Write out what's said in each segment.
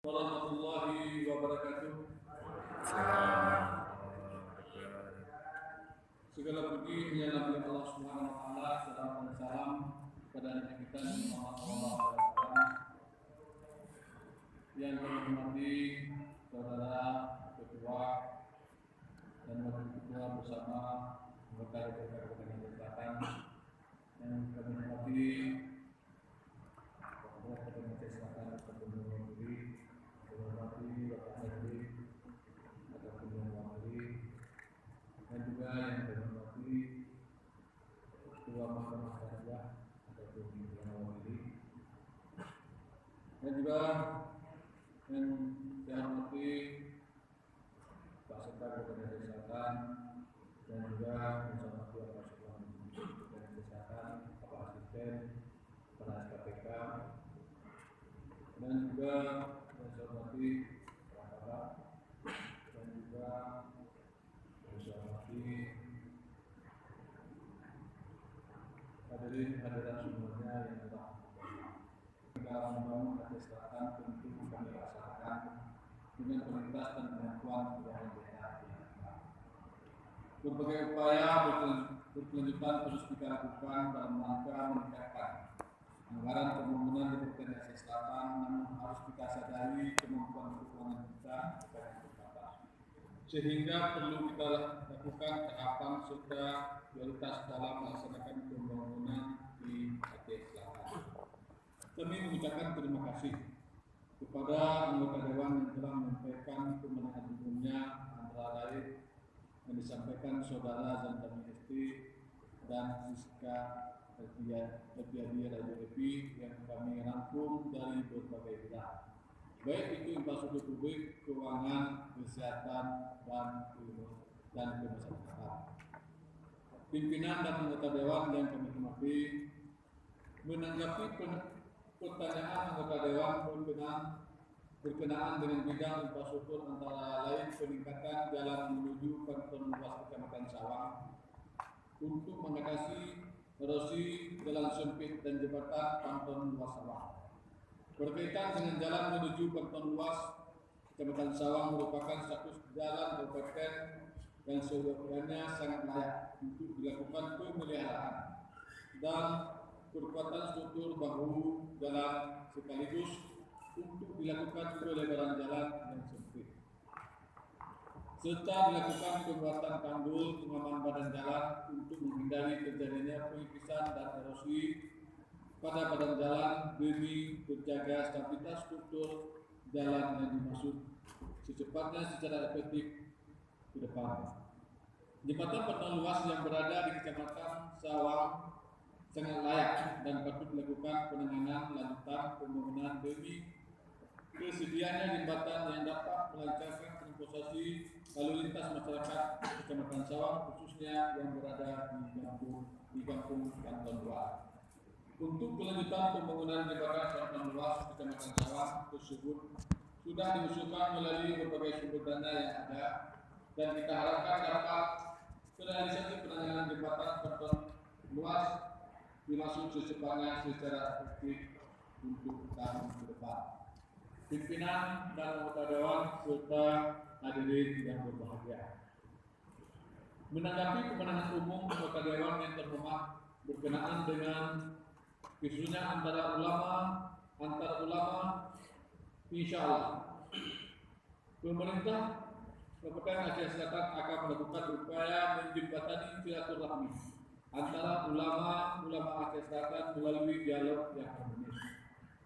Warahmatullahi wabarakatuh. Segala puji hanya bagi Allah Subhanahu wa taala, salam dan salam kepada Nabi kita Muhammad sallallahu alaihi wasallam. Yang kami hormati saudara ketua dan wakil ketua bersama anggota DPR Kabupaten Selatan. Yang kami hormati Ketua Kabupaten Selatan Gubernur Negeri, Bupati, Bapak Menteri, ataupun yang mewakili, dan juga yang terhormati Ketua Mahkamah Syariah ataupun yang mewakili, dan juga yang saya hormati Pak Sekda Kabupaten Selatan, dan juga yang saya hormati Pak Sekda Kabupaten Selatan, Pak Asisten, Kepala SKPK, dan juga yang saya hormati Bapak, dan juga yang saya hormati hadirin hadirat semuanya yang telah kita membangun Aceh Selatan tentu kami laksanakan dengan prioritas dan kemampuan yang berbeda. Berbagai upaya berkelanjutan terus kita lakukan dalam rangka meningkatkan anggaran pembangunan di Kabupaten Aceh Selatan, namun harus kita sadari kemampuan keuangan kita terbatas, sehingga perlu kita lakukan tahapan serta prioritas dalam melaksanakan pembangunan di Aceh Selatan. Kami mengucapkan terima kasih kepada anggota Dewan yang telah menyampaikan kemenangan umumnya, antara lain yang disampaikan Saudara Zantami ST dan Siska Elpiadi Radio Epi yang kami rangkum dari berbagai bidang, baik itu infrastruktur publik, keuangan, kesehatan, dan kemasyarakatan. Pimpinan dan anggota Dewan yang kami hormati, menanggapi pertanyaan anggota Dewan berkenaan dengan bidang infrastruktur, antara lain peningkatan jalan menuju kantor luas Kecamatan Sawang untuk mengatasi erosi jalan sempit dan jembatan Kantor Luas Sawang. Berkaitan dengan jalan menuju Kantor Luas Kecamatan Sawang merupakan status jalan kabupaten yang sebenarnya sangat layak untuk dilakukan pemeliharaan dan perkuatan struktur bahu jalan, sekaligus untuk dilakukan pelebaran jalan yang sempit, serta dilakukan pembuatan tanggul pengaman badan jalan untuk menghindari terjadinya pengikisan dan erosi pada badan jalan demi terjaga stabilitas struktur jalan yang dimaksud secepatnya secara efektif ke depan. Jembatan Kantor Luas yang berada di Kecamatan Sawang sangat layak dan patut dilakukan penanganan lanjutan pembangunan demi kesediaannya jembatan yang dapat melancarkan transportasi lalu lintas masyarakat Kecamatan Sawang, khususnya yang berada di kampung Kantor Luas. Untuk kelanjutan pembangunan jembatan Kantor Luas Kecamatan Sawang tersebut sudah diusulkan melalui berbagai sumber dana yang ada, dan kita harapkan dapat realisasi penanganan jembatan Kantor Luas dimaksud secepatnya secara efektif untuk tahun ke depan. Pimpinan dan anggota Dewan serta hadirin yang berbahagia, menanggapi kemenangan umum anggota Dewan yang terhormat berkenaan dengan isunya antar ulama, insya Allah pemerintah Kabupaten Aceh Selatan akan melakukan upaya menjembatani silaturahmi antara ulama Aceh Selatan melalui dialog yang harmonis,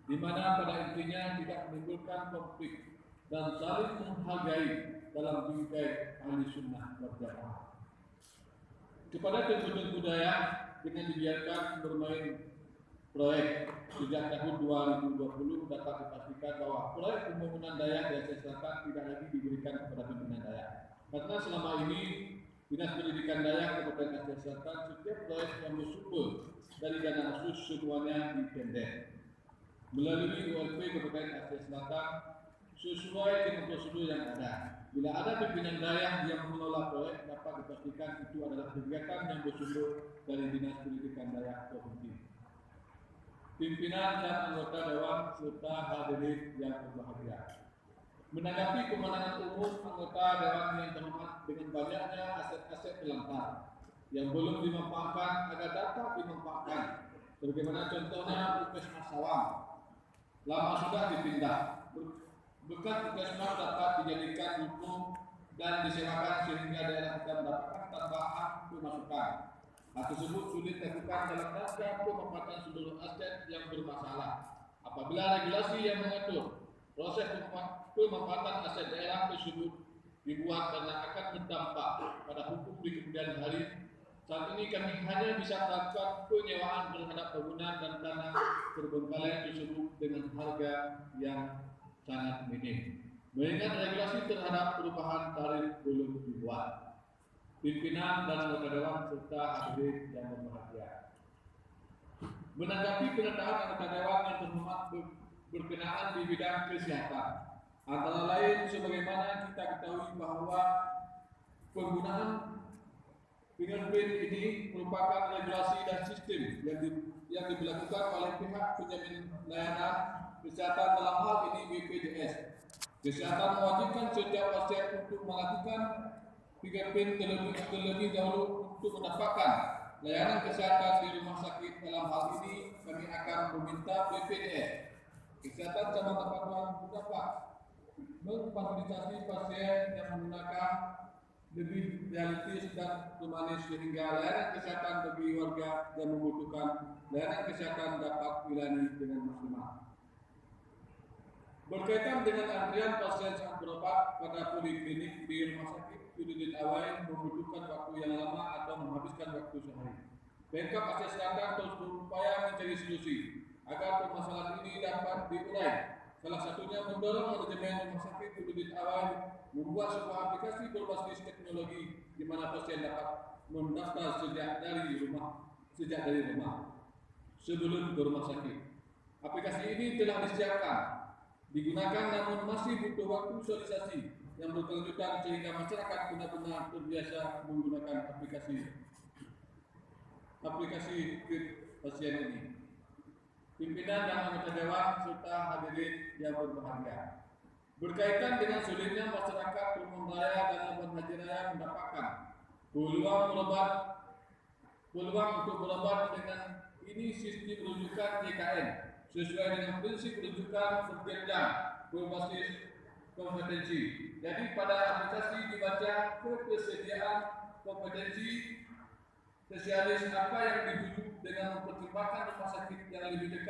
di mana pada intinya tidak menimbulkan konflik dan saling menghargai dalam bingkai ahli sunnah wal jamaah. Kepada tentu budaya dengan dibiarkan bermain proyek sejak tahun 2020 dapat dipastikan bahwa proyek pembangunan Dayak di Aceh Selatan tidak lagi diberikan kepada pimpinan Dayak, karena selama ini Dinas Pendidikan Dayak Kabupaten Aceh Selatan setiap proyek yang bersumber dari dana khusus semuanya ditender melalui ULP Kabupaten Aceh Selatan sesuai dengan prosedur yang ada. Bila ada pimpinan Dayak yang menolak proyek, dapat dipastikan itu adalah kegiatan yang bersumber dari Dinas Pendidikan Dayak Provinsi. Pimpinan dan anggota Dewan serta hadirin yang berbahagia, Menanggapi kemenangan umum anggota Dewan yang terhormat dengan banyaknya aset-aset terlantar yang belum dimanfaatkan agar dapat dimanfaatkan, sebagaimana contohnya Puskesmas Sawang lama sudah dipindah. Bekas Puskesmas dapat dijadikan hukum dan disewakan sehingga daerah kita mendapatkan tambahan pemasukan. Hal tersebut sulit dilakukan dalam rangka pemanfaatan seluruh aset yang bermasalah. Apabila regulasi yang mengatur proses pemanfaatan aset daerah tersebut dibuat karena akan berdampak pada hukum di kemudian hari, saat ini kami hanya bisa melakukan penyewaan terhadap bangunan dan tanah terbengkalai tersebut dengan harga yang sangat minim. Mengingat regulasi terhadap perubahan tarif belum dibuat. Pimpinan dan anggota dewan serta hadirin yang berbahagia. Menanggapi penataan anggota dewan yang terhormat berkenaan di bidang kesehatan, antara lain sebagaimana kita ketahui bahwa penggunaan fingerprint ini merupakan regulasi dan sistem yang diberlakukan oleh pihak penjamin layanan kesehatan dalam hal ini BPJS. Kesehatan mewajibkan setiap pasien untuk melakukan fingerprint terlebih dahulu untuk mendapatkan layanan kesehatan di rumah sakit. Dalam hal ini kami akan meminta BPJS Kesehatan Cabang Tapanuli dapat memfasilitasi pasien yang menggunakan lebih realistis dan humanis sehingga layanan kesehatan bagi warga yang membutuhkan layanan kesehatan dapat dilayani dengan maksimal. Berkaitan dengan antrian pasien saat berobat pada poliklinik di rumah sakit Udin Awai membutuhkan waktu yang lama atau menghabiskan waktu sehari. Pemkab Aceh Selatan terus berupaya mencari solusi agar permasalahan ini dapat diurai. Salah satunya mendorong manajemen rumah sakit Udin Awai membuat sebuah aplikasi berbasis teknologi di mana pasien dapat mendaftar sejak dari rumah sebelum ke rumah sakit. Aplikasi ini telah disiapkan digunakan namun masih butuh waktu sosialisasi yang berkelanjutan sehingga masyarakat benar-benar terbiasa menggunakan aplikasi pasien ini. Pimpinan dan anggota dewan serta hadirin yang berbahagia. Berkaitan dengan sulitnya masyarakat Kurban Raya dan Labuan Haji Raya mendapatkan peluang untuk berobat dengan ini sistem rujukan JKN sesuai dengan prinsip rujukan berjenjang berbasis kompetensi. Jadi pada aplikasi dibaca ketersediaan kompetensi spesialis apa yang dirujuk dengan mempertimbangkan rumah sakit yang lebih dekat